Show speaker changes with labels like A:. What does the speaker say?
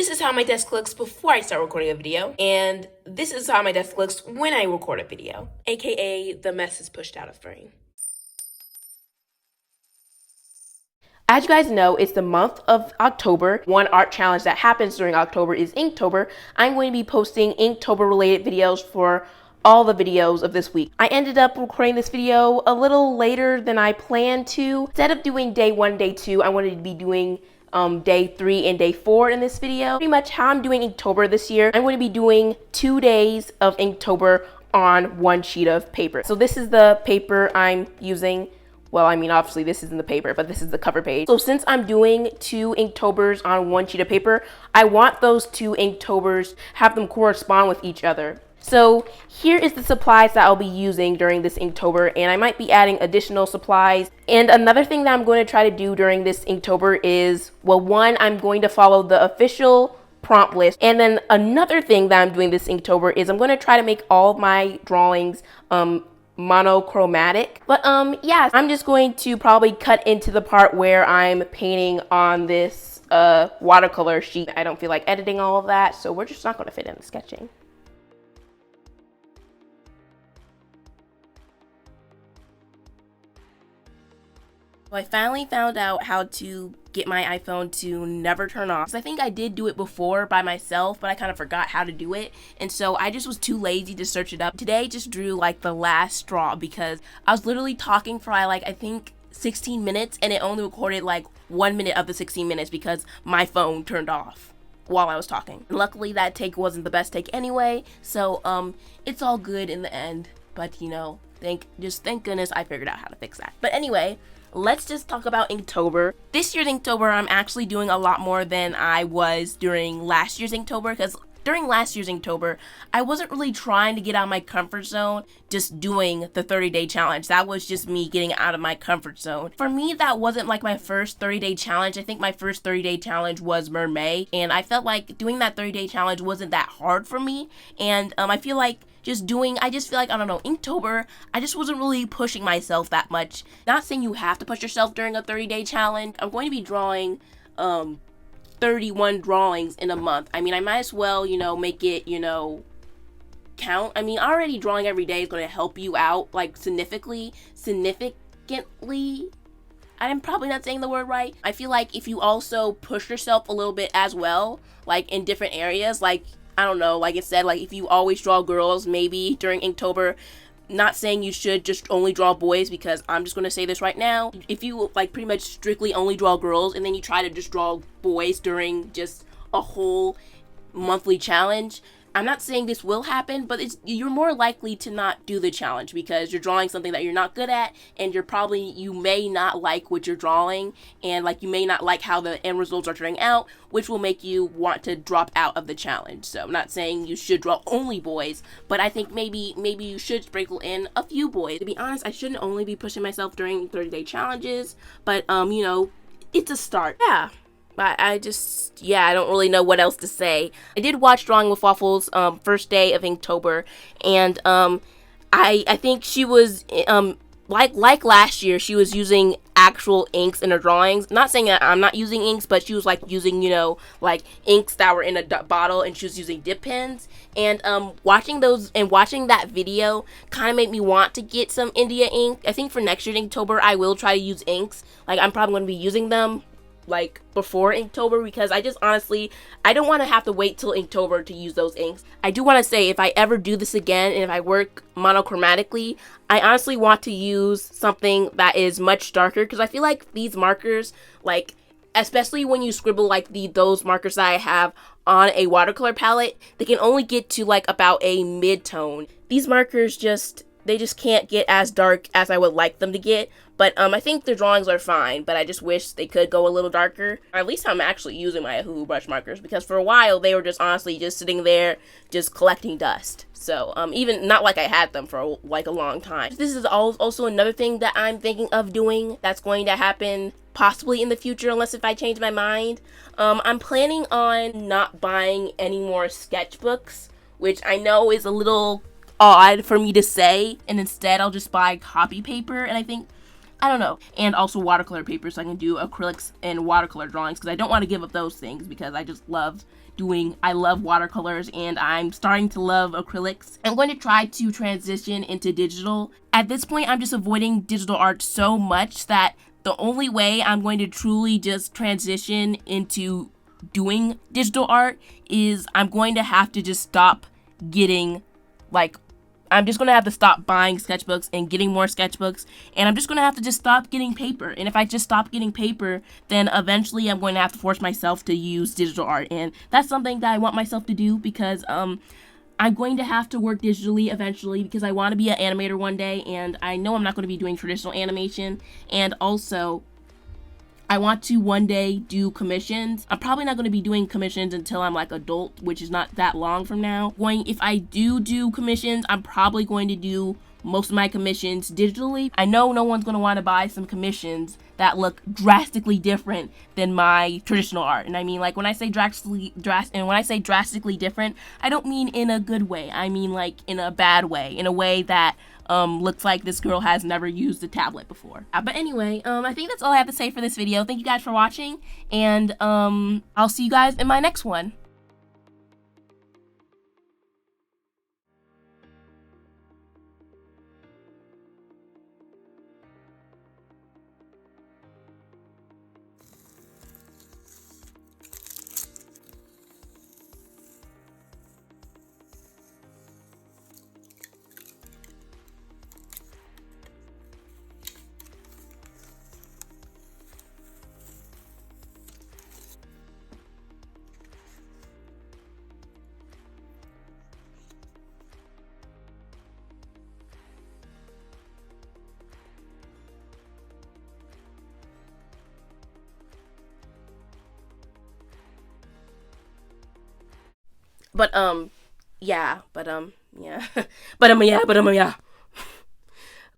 A: This is how my desk looks before I start recording a video, and this is how my desk looks when I record a video, aka the mess is pushed out of frame. As you guys know, it's the month of October. One art challenge that happens during October is Inktober. I'm going to be posting Inktober related videos for all the videos of this week. I ended up recording this video a little later than I planned to. Instead of doing day 1, day 2, I wanted to be doing day 3 and day 4 in this video. Pretty much how I'm doing Inktober this year, I'm going to be doing 2 days of Inktober on one sheet of paper. So this is the paper I'm using. Well, I mean, obviously this isn't the paper, but this is the cover page. So since I'm doing 2 Inktobers on one sheet of paper, I want those 2 Inktobers, have them correspond with each other. So here is the supplies that I'll be using during this Inktober, and I might be adding additional supplies. And another thing that I'm going to try to do during this Inktober is, well, one, I'm going to follow the official prompt list. And then another thing that I'm doing this Inktober is I'm going to try to make all of my drawings monochromatic. But yeah, I'm just going to probably cut into the part where I'm painting on this watercolor sheet. I don't feel like editing all of that, so we're just not going to fit in the sketching. So I finally found out how to get my iPhone to never turn off. So I think I did do it before by myself, but I kind of forgot how to do it. And so I just was too lazy to search it up. Today just drew like the last straw because I was literally talking for like, I think 16 minutes and it only recorded like 1 minute of the 16 minutes because my phone turned off while I was talking. And luckily that take wasn't the best take anyway. So it's all good in the end. But you know, thank goodness I figured out how to fix that. But anyway, let's just talk about Inktober. This year's Inktober, I'm actually doing a lot more than I was during last year's Inktober, because during last year's Inktober, I wasn't really trying to get out of my comfort zone, just doing the 30-day challenge. That was just me getting out of my comfort zone. For me, that wasn't like my first 30-day challenge. I think my first 30-day challenge was Mermaid, and I felt like doing that 30-day challenge wasn't that hard for me, and I feel like I just feel like, I don't know, Inktober, I just wasn't really pushing myself that much. Not saying you have to push yourself during a 30-day challenge. I'm going to be drawing 31 drawings in a month. I mean, I might as well, you know, make it, you know, count. I mean, already drawing every day is going to help you out, like, significantly. I'm probably not saying the word right. I feel like if you also push yourself a little bit as well, like, in different areas, like, I don't know, like it said, like if you always draw girls, maybe during Inktober, not saying you should just only draw boys, because I'm just going to say this right now. If you like pretty much strictly only draw girls and then you try to just draw boys during just a whole monthly challenge, I'm not saying this will happen, but you're more likely to not do the challenge because you're drawing something that you're not good at, and you may not like what you're drawing, and like you may not like how the end results are turning out, which will make you want to drop out of the challenge. So I'm not saying you should draw only boys, but I think maybe you should sprinkle in a few boys. To be honest, I shouldn't only be pushing myself during 30-day challenges, but you know, it's a start. Yeah. I don't really know what else to say. I did watch Drawing with Waffles first day of Inktober, and I think she was like last year, she was using actual inks in her drawings. Not saying that I'm not using inks, but she was like using, you know, like inks that were in a bottle, and she was using dip pens. And watching that video kind of made me want to get some India ink. I think for next year's Inktober, I will try to use inks. Like I'm probably going to be using them like before Inktober, because I just honestly, I don't want to have to wait till Inktober to use those inks. I do want to say, if I ever do this again and if I work monochromatically, I honestly want to use something that is much darker, because I feel like these markers, like especially when you scribble like those markers that I have on a watercolor palette, they can only get to like about a mid-tone. These markers they just can't get as dark as I would like them to get. But I think the drawings are fine, but I just wish they could go a little darker. Or at least I'm actually using my Who brush markers, because for a while they were just honestly just sitting there just collecting dust. So even not like I had them for like a long time. This is also another thing that I'm thinking of doing that's going to happen possibly in the future, unless if I change my mind. I'm planning on not buying any more sketchbooks, which I know is a little odd for me to say, and instead I'll just buy copy paper. And I don't know, and also watercolor paper so I can do acrylics and watercolor drawings, because I don't want to give up those things because I just love I love watercolors and I'm starting to love acrylics. I'm going to try to transition into digital. At this point, I'm just avoiding digital art so much that the only way I'm going to truly just transition into doing digital art is I'm going to have to just stop getting, like, I'm just going to have to stop buying sketchbooks and getting more sketchbooks, and I'm just going to have to just stop getting paper. And if I just stop getting paper, then eventually I'm going to have to force myself to use digital art, and that's something that I want myself to do because I'm going to have to work digitally eventually because I want to be an animator one day, and I know I'm not going to be doing traditional animation, and also I want to one day do commissions. I'm probably not going to be doing commissions until I'm like adult, which is not that long from now. If I do commissions, I'm probably going to do most of my commissions digitally. I know no one's going to want to buy some commissions that look drastically different than my traditional art. And I mean, like, when I say drastically different, I don't mean in a good way. I mean like in a bad way, in a way that looks like this girl has never used a tablet before. But anyway, I think that's all I have to say for this video. Thank you guys for watching, and I'll see you guys in my next one. But yeah, yeah. Yeah.